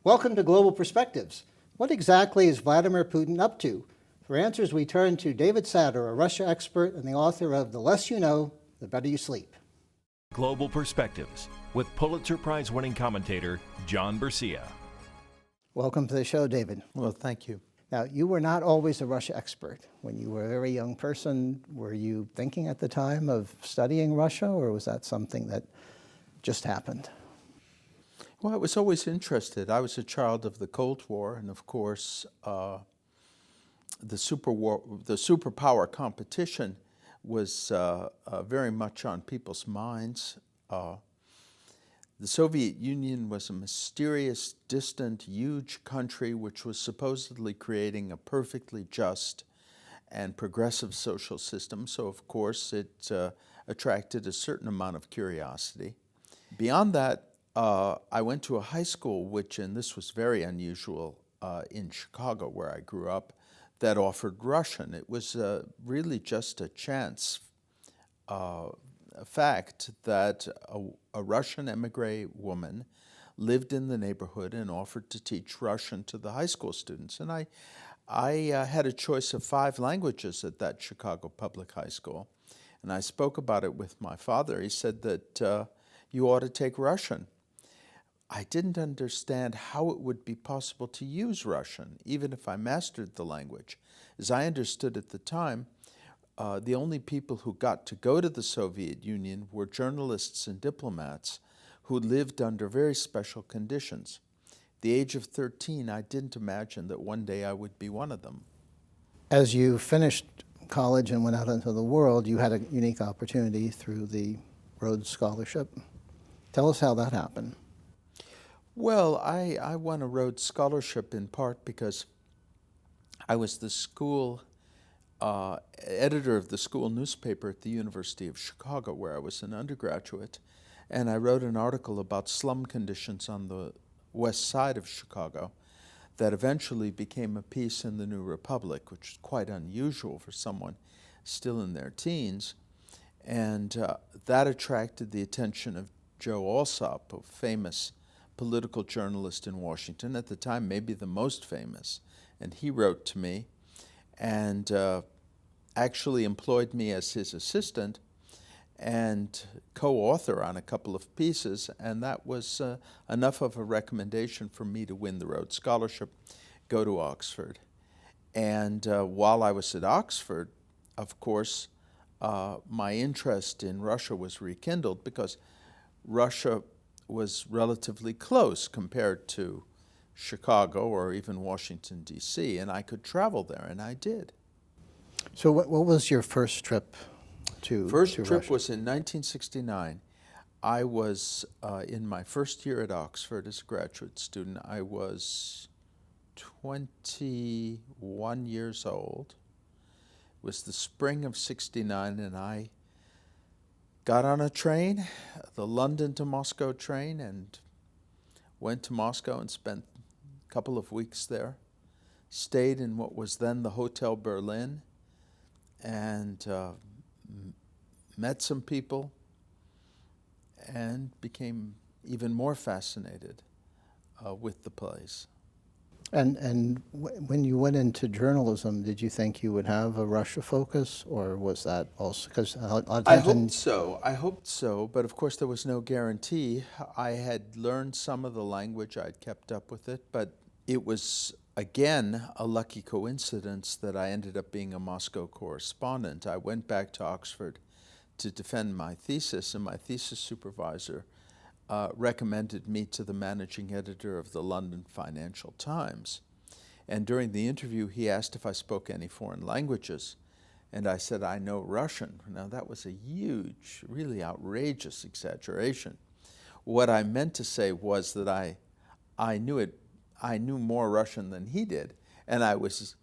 Welcome to Global Perspectives. What exactly is Vladimir Putin up to? For answers, we turn to David Satter, a Russia expert and the author of The Less You Know, the Better You Sleep. Global Perspectives with Pulitzer Prize-winning commentator John Bercia. Welcome to the show, David. Well, thank you. Now, you were not always a Russia expert. When you were a very young person, were you thinking at the time of studying Russia, or was that something that just happened? Well, I was always interested. I was a child of the Cold War, and of course, the superpower competition was very much on people's minds. The Soviet Union was a mysterious, distant, huge country which was supposedly creating a perfectly just and progressive social system. So, of course, it attracted a certain amount of curiosity. Beyond that, I went to a high school which, and this was very unusual in Chicago where I grew up, that offered Russian. It was really just a chance fact that a Russian emigre woman lived in the neighborhood and offered to teach Russian to the high school students. And I had a choice of 5 languages at that Chicago public high school. And I spoke about it with my father. He said that you ought to take Russian. I didn't understand how it would be possible to use Russian, even if I mastered the language. As I understood at the time, the only people who got to go to the Soviet Union were journalists and diplomats who lived under very special conditions. At the age of 13, I didn't imagine that one day I would be one of them. As you finished college and went out into the world, you had a unique opportunity through the Rhodes Scholarship. Tell us how that happened. Well, I won a Rhodes Scholarship in part because I was the school editor of the school newspaper at the University of Chicago, where I was an undergraduate, and I wrote an article about slum conditions on the west side of Chicago that eventually became a piece in the New Republic, which is quite unusual for someone still in their teens, and that attracted the attention of Joe Alsop, a famous political journalist in Washington, at the time maybe the most famous, and he wrote to me and actually employed me as his assistant and co-author on a couple of pieces, and that was enough of a recommendation for me to win the Rhodes Scholarship, go to Oxford. And while I was at Oxford, of course, my interest in Russia was rekindled because Russia was relatively close compared to Chicago or even Washington, D.C., and I could travel there, and I did. So what was your first trip to Russia? First trip was in 1969. I was in my first year at Oxford as a graduate student. I was 21 years old. It was the spring of '69, and I got on a train, the London to Moscow train, and went to Moscow and spent a couple of weeks there. Stayed in what was then the Hotel Berlin, and met some people and became even more fascinated with the place. And when you went into journalism, did you think you would have a Russia focus, or was that also because I hoped so, but of course there was no guarantee. I had learned some of the language, I'd kept up with it, but it was again a lucky coincidence that I ended up being a Moscow correspondent. I went back to Oxford to defend my thesis, and my thesis supervisor recommended me to the managing editor of the London Financial Times. And during the interview, he asked if I spoke any foreign languages. And I said, I know Russian. Now, that was a huge, really outrageous exaggeration. What I meant to say was that I knew more Russian than he did, and I was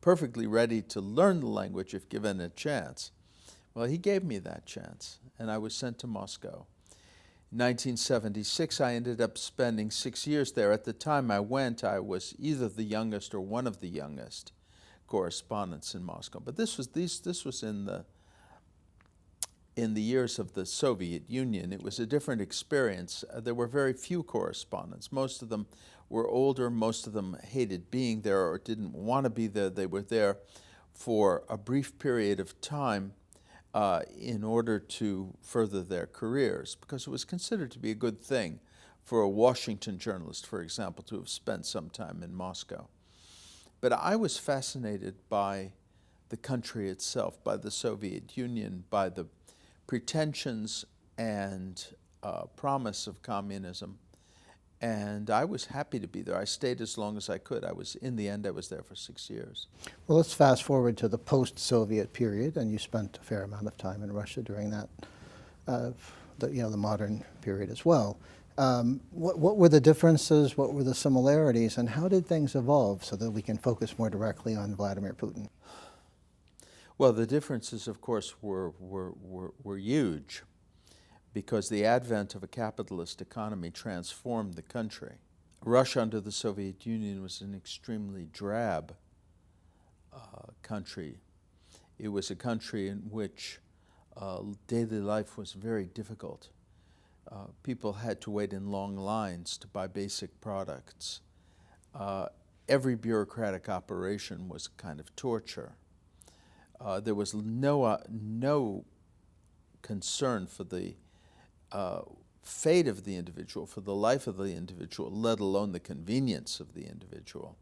perfectly ready to learn the language if given a chance. Well, he gave me that chance, and I was sent to Moscow. In 1976, I ended up spending 6 years there. At the time I went, I was either the youngest or one of the youngest correspondents in Moscow. But this was in the in the years of the Soviet Union, it was a different experience. There were very few correspondents. Most of them were older. Most of them hated being there or didn't want to be there. They were there for a brief period of time in order to further their careers, because it was considered to be a good thing for a Washington journalist, for example, to have spent some time in Moscow. But I was fascinated by the country itself, by the Soviet Union, by the pretensions and promise of communism. And I was happy to be there. I stayed as long as I could. In the end, I was there for 6 years. Well, let's fast forward to the post-Soviet period, and you spent a fair amount of time in Russia during that, the modern period as well. What were the differences, what were the similarities, and how did things evolve so that we can focus more directly on Vladimir Putin? Well, the differences, of course, were huge, because the advent of a capitalist economy transformed the country. Russia under the Soviet Union was an extremely drab country. It was a country in which daily life was very difficult. People had to wait in long lines to buy basic products. Every bureaucratic operation was a kind of torture. There was no concern for the fate of the individual, for the life of the individual, let alone the convenience of the individual.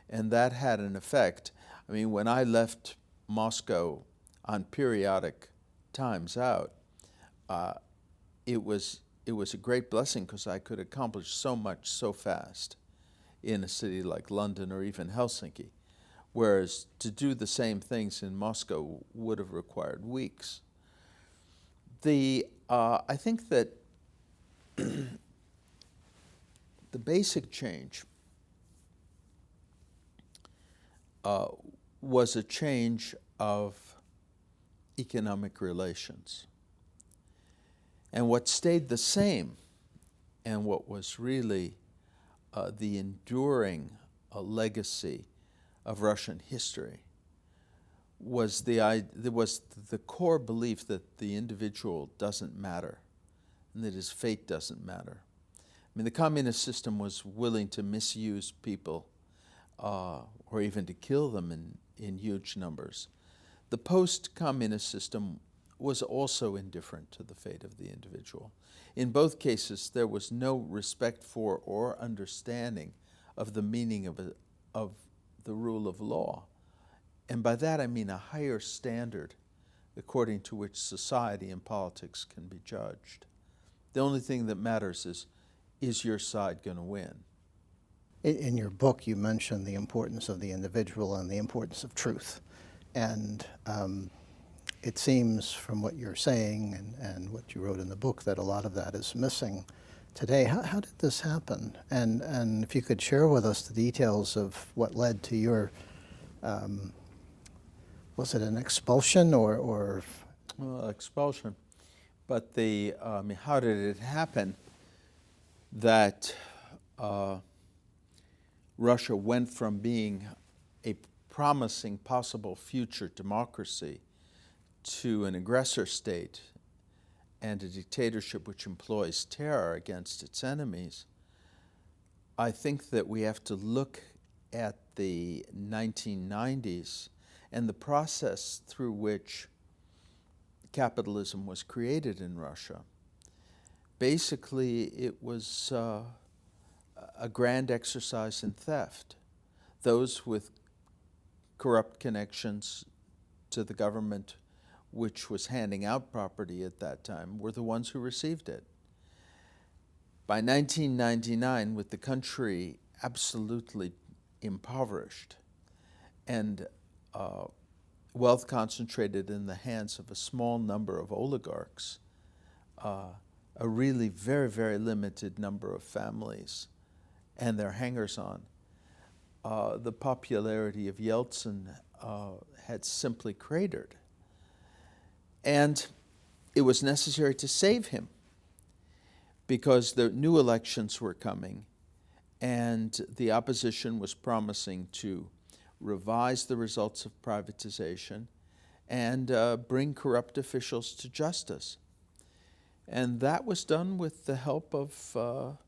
And that had an effect. I mean, when I left Moscow on periodic times out, it was a great blessing, because I could accomplish so much so fast in a city like London or even Helsinki, whereas to do the same things in Moscow would have required weeks. I think that the basic change was a change of economic relations. And what stayed the same, and what was really the enduring legacy of Russian history, was the core belief that the individual doesn't matter, and that his fate doesn't matter. I mean, the communist system was willing to misuse people or even to kill them in huge numbers. The post-communist system was also indifferent to the fate of the individual. In both cases, there was no respect for or understanding of the meaning of the rule of law. And by that I mean a higher standard according to which society and politics can be judged. The only thing that matters is your side going to win? In your book, you mentioned the importance of the individual and the importance of truth. And it seems from what you're saying and what you wrote in the book that a lot of that is missing today. How did this happen? And if you could share with us the details of what led to your, was it an expulsion or? Well, expulsion. But how did it happen that Russia went from being a promising possible future democracy to an aggressor state and a dictatorship which employs terror against its enemies? I think that we have to look at the 1990s and the process through which capitalism was created in Russia. Basically, it was a grand exercise in theft. Those with corrupt connections to the government, which was handing out property at that time, were the ones who received it. By 1999, with the country absolutely impoverished and wealth concentrated in the hands of a small number of oligarchs, a really very, very limited number of families and their hangers-on, the popularity of Yeltsin had simply cratered. And it was necessary to save him because the new elections were coming and the opposition was promising to revise the results of privatization and bring corrupt officials to justice. And that was done with the help of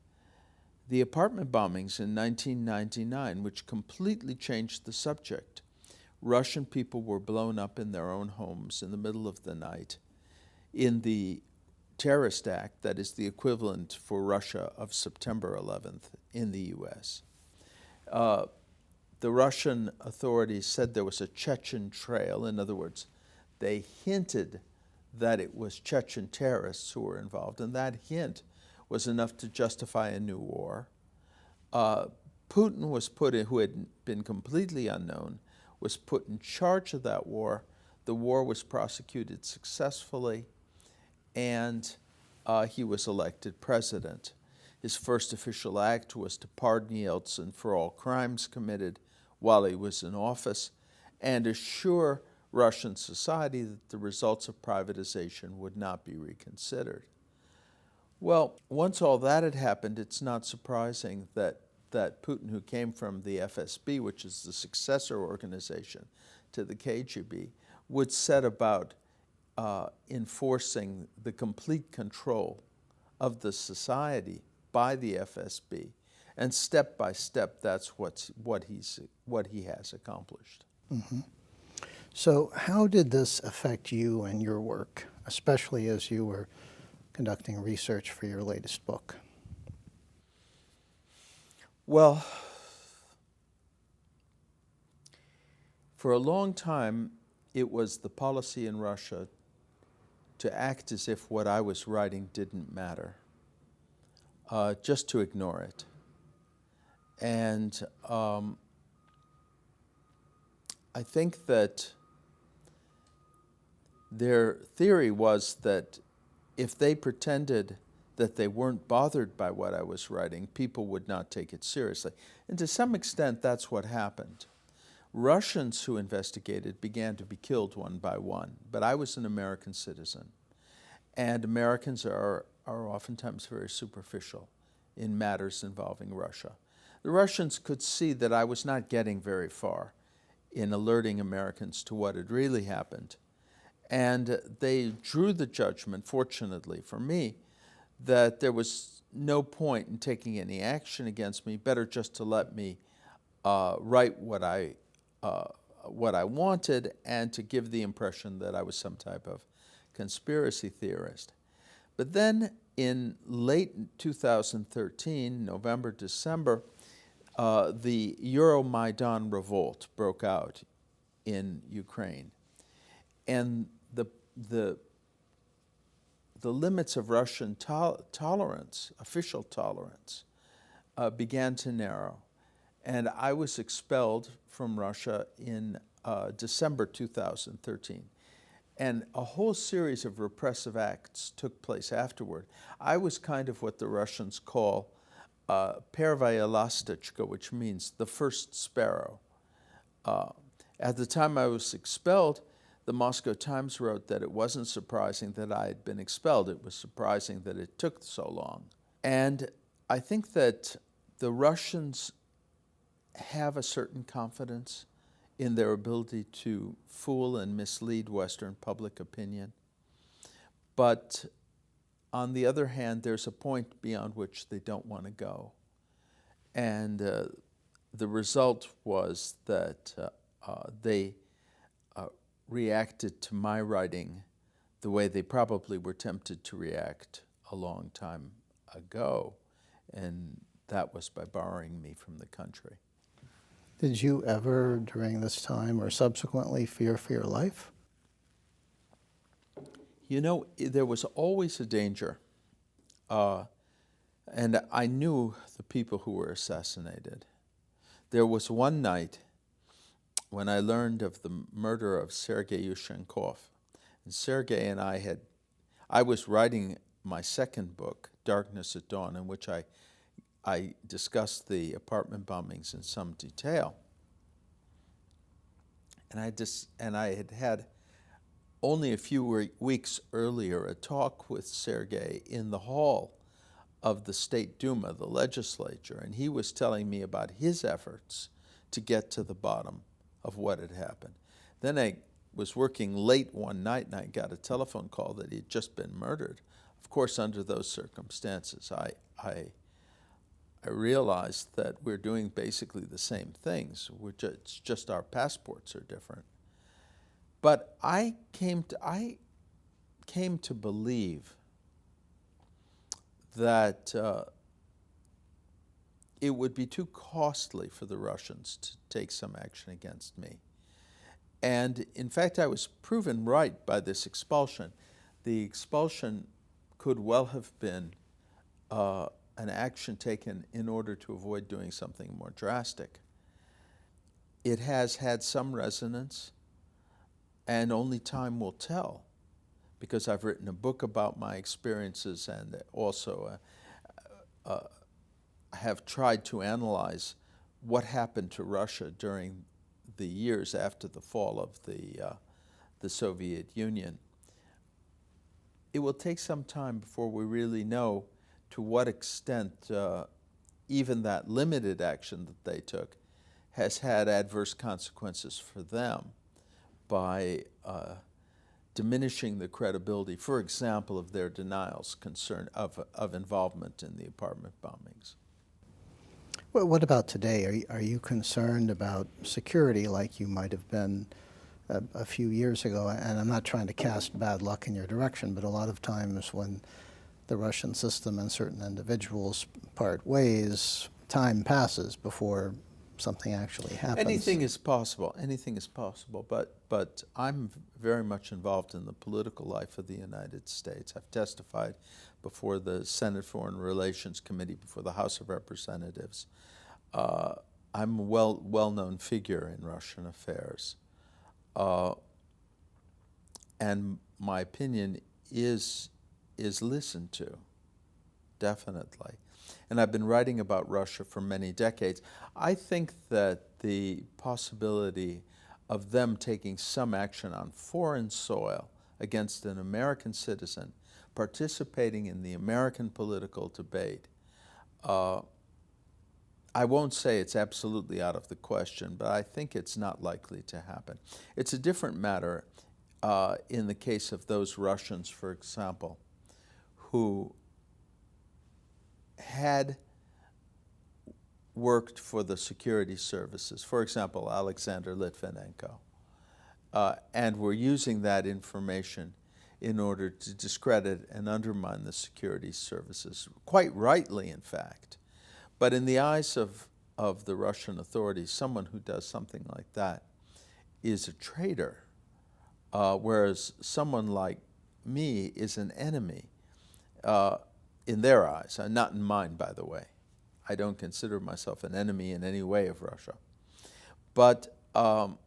the apartment bombings in 1999, which completely changed the subject. Russian people were blown up in their own homes in the middle of the night in the terrorist act that is the equivalent for Russia of September 11th in the U.S. The Russian authorities said there was a Chechen trail. In other words, they hinted that it was Chechen terrorists who were involved, and that hint was enough to justify a new war. Putin was put in, who had been completely unknown, was put in charge of that war. The war was prosecuted successfully, and he was elected president. His first official act was to pardon Yeltsin for all crimes committed while he was in office and assure Russian society that the results of privatization would not be reconsidered. Well, once all that had happened, it's not surprising that Putin, who came from the FSB, which is the successor organization to the KGB, would set about enforcing the complete control of the society by the FSB, and step by step, that's what he has accomplished. Mm-hmm. So, how did this affect you and your work, especially as you were conducting research for your latest book? Well, for a long time, it was the policy in Russia to act as if what I was writing didn't matter, just to ignore it. And I think that their theory was that if they pretended that they weren't bothered by what I was writing, people would not take it seriously. And to some extent, that's what happened. Russians who investigated began to be killed one by one, but I was an American citizen. And Americans are oftentimes very superficial in matters involving Russia. The Russians could see that I was not getting very far in alerting Americans to what had really happened. And they drew the judgment, fortunately for me, that there was no point in taking any action against me, better just to let me write what I wanted and to give the impression that I was some type of conspiracy theorist. But then in late 2013, November, December, the Euromaidan revolt broke out in Ukraine. And the limits of Russian tolerance, official tolerance, began to narrow. And I was expelled from Russia in December 2013. And a whole series of repressive acts took place afterward. I was kind of what the Russians call первая ласточка, which means the first sparrow. At the time I was expelled, the Moscow Times wrote that it wasn't surprising that I had been expelled. It was surprising that it took so long. And I think that the Russians have a certain confidence in their ability to fool and mislead Western public opinion. But on the other hand, there's a point beyond which they don't want to go. And the result was that they reacted to my writing the way they probably were tempted to react a long time ago, and that was by barring me from the country. Did you ever, during this time or subsequently, fear for your life? You know, there was always a danger, and I knew the people who were assassinated. There was one night when I learned of the murder of Sergei Yushchenkov. And Sergei and I was writing my second book, Darkness at Dawn, in which I discussed the apartment bombings in some detail. And I had had only a few weeks earlier a talk with Sergei in the hall of the State Duma, the legislature, and he was telling me about his efforts to get to the bottom of what had happened. Then was working late one night and I got a telephone call that he'd just been murdered. Of course, under those circumstances, I realized that we're doing basically the same things. It's just our passports are different. But I came to believe that it would be too costly for the Russians to take some action against me. And in fact, I was proven right by this expulsion. The expulsion could well have been an action taken in order to avoid doing something more drastic. It has had some resonance, and only time will tell, because I've written a book about my experiences and also have tried to analyze what happened to Russia during the years after the fall of the Soviet Union. It will take some time before we really know to what extent even that limited action that they took has had adverse consequences for them by diminishing the credibility, for example, of their denials of involvement in the apartment bombings. Well, what about today? Are you concerned about security like you might have been a few years ago? And I'm not trying to cast bad luck in your direction, but a lot of times when the Russian system and certain individuals part ways, time passes before something actually happens. Anything is possible. Anything is possible. But I'm very much involved in the political life of the United States. I've testified before the Senate Foreign Relations Committee, before the House of Representatives. I'm a well-known figure in Russian affairs. And my opinion is listened to, definitely. And I've been writing about Russia for many decades. I think that the possibility of them taking some action on foreign soil against an American citizen participating in the American political debate, I won't say it's absolutely out of the question, but I think it's not likely to happen. It's a different matter in the case of those Russians, for example, who had worked for the security services, for example, Alexander Litvinenko, and were using that information in order to discredit and undermine the security services, quite rightly, in fact. But in the eyes of the Russian authorities, someone who does something like that is a traitor, whereas someone like me is an enemy in their eyes, not in mine, by the way. I don't consider myself an enemy in any way of Russia. But the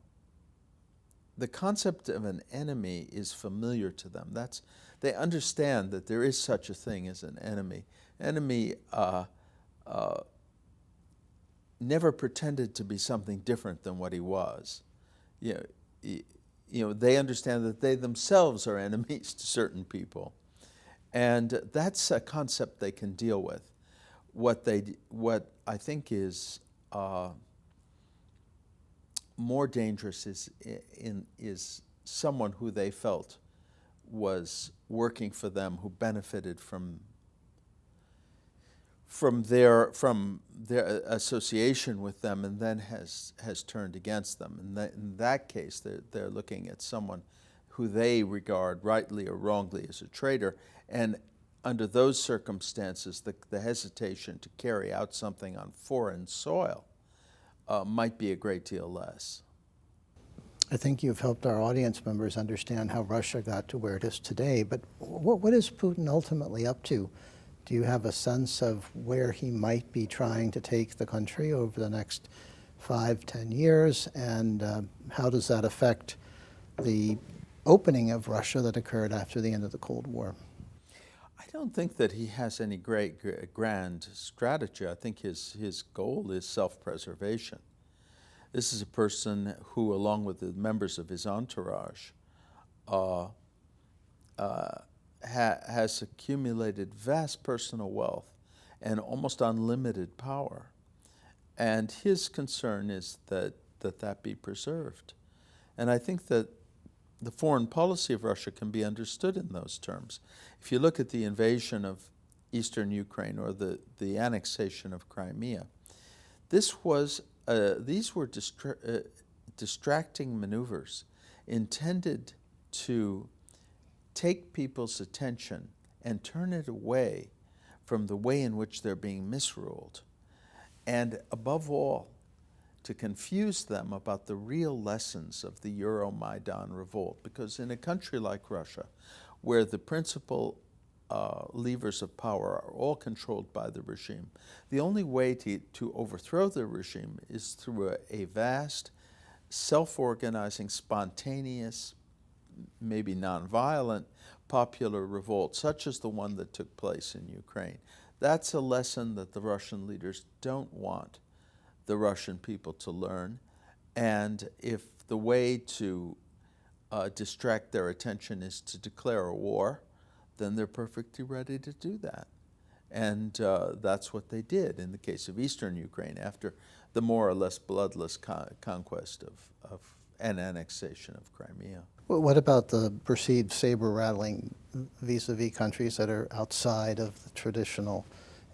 concept of an enemy is familiar to them. They understand that there is such a thing as an enemy. Enemy never pretended to be something different than what he was. They understand that they themselves are enemies to certain people. And that's a concept they can deal with. What I think is more dangerous is someone who they felt was working for them, who benefited from their association with them, and then has turned against them. And in that case, they're looking at someone who they regard, rightly or wrongly, as a traitor. And under those circumstances, the hesitation to carry out something on foreign soil might be a great deal less. I think you've helped our audience members understand how Russia got to where it is today, but what is Putin ultimately up to? Do you have a sense of where he might be trying to take the country over the next 5-10 years, and how does that affect the opening of Russia that occurred after the end of the Cold War? I don't think that he has any great grand strategy. I think his goal is self-preservation. This is a person who, along with the members of his entourage, has accumulated vast personal wealth and almost unlimited power. And his concern is that be preserved. And I think that the foreign policy of Russia can be understood in those terms. If you look at the invasion of eastern Ukraine or the annexation of Crimea, these were distracting maneuvers intended to take people's attention and turn it away from the way in which they're being misruled, and above all, to confuse them about the real lessons of the Euromaidan revolt. Because in a country like Russia, where the principal levers of power are all controlled by the regime, the only way to overthrow the regime is through a vast, self-organizing, spontaneous, maybe nonviolent, popular revolt, such as the one that took place in Ukraine. That's a lesson that the Russian leaders don't want the Russian people to learn. And if the way to distract their attention is to declare a war, then they're perfectly ready to do that. And that's what they did in the case of eastern Ukraine after the more or less bloodless conquest of and annexation of Crimea. Well, what about the perceived saber-rattling vis-a-vis countries that are outside of the traditional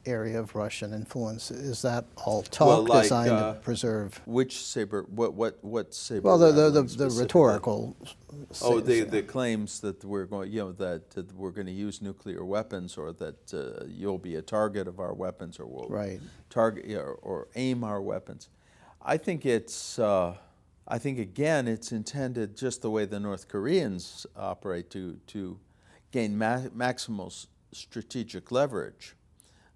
area of Russian influence? Is that all talk designed to preserve? Which saber? What saber? Well, the rhetorical. The claims that we're going, that we're going to use nuclear weapons, or that you'll be a target of our weapons, or we'll target or aim our weapons. I think it's. I think again, it's intended just the way the North Koreans operate to gain maximal strategic leverage,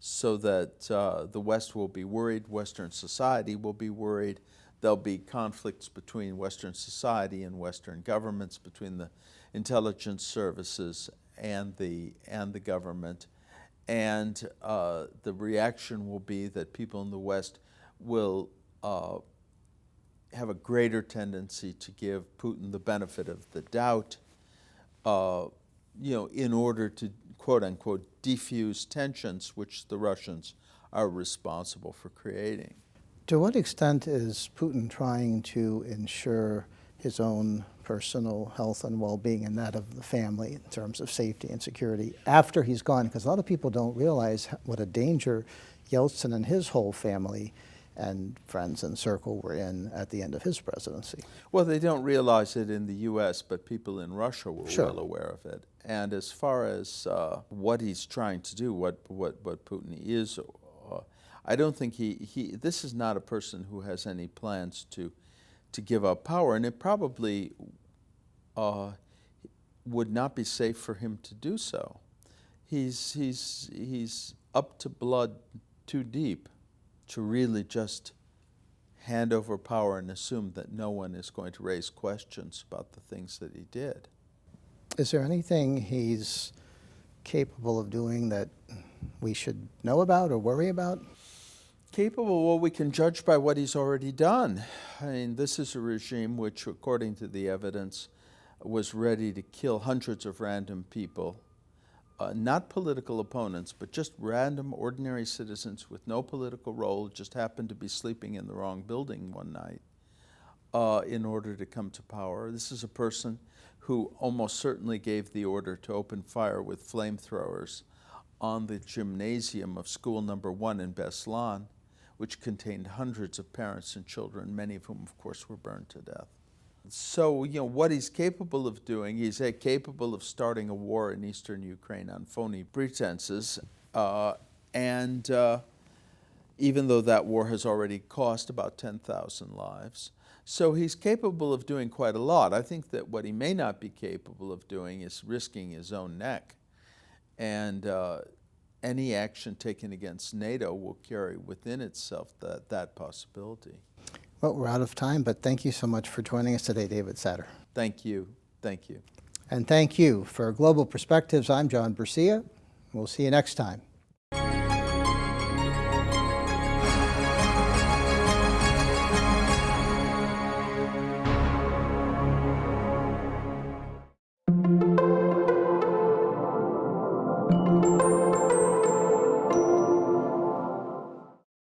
so that the West will be worried, Western society will be worried, there'll be conflicts between Western society and Western governments, between the intelligence services and the government, and the reaction will be that people in the West will have a greater tendency to give Putin the benefit of the doubt, in order to, quote unquote, defuse tensions which the Russians are responsible for creating. To what extent is Putin trying to ensure his own personal health and well-being and that of the family in terms of safety and security after he's gone? Because a lot of people don't realize what a danger Yeltsin and his whole family and friends and circle were in at the end of his presidency. Well, they don't realize it in the U.S., but people in Russia were well aware of it. And as far as what he's trying to do, what Putin is, I don't think this is not a person who has any plans to give up power, and it probably would not be safe for him to do so. He's up to blood too deep to really just hand over power and assume that no one is going to raise questions about the things that he did. Is there anything he's capable of doing that we should know about or worry about? Capable? Well, we can judge by what he's already done. I mean, this is a regime which, according to the evidence, was ready to kill hundreds of random people. Not political opponents, but just random, ordinary citizens with no political role, just happened to be sleeping in the wrong building one night in order to come to power. This is a person who almost certainly gave the order to open fire with flamethrowers on the gymnasium of school number 1 in Beslan, which contained hundreds of parents and children, many of whom, of course, were burned to death. So, what he's capable of doing, he's capable of starting a war in eastern Ukraine on phony pretenses, and even though that war has already cost about 10,000 lives. So he's capable of doing quite a lot. I think that what he may not be capable of doing is risking his own neck. And any action taken against NATO will carry within itself that possibility. Well, we're out of time, but thank you so much for joining us today, David Satter. Thank you. Thank you. And thank you. For Global Perspectives, I'm John Bercia. We'll see you next time.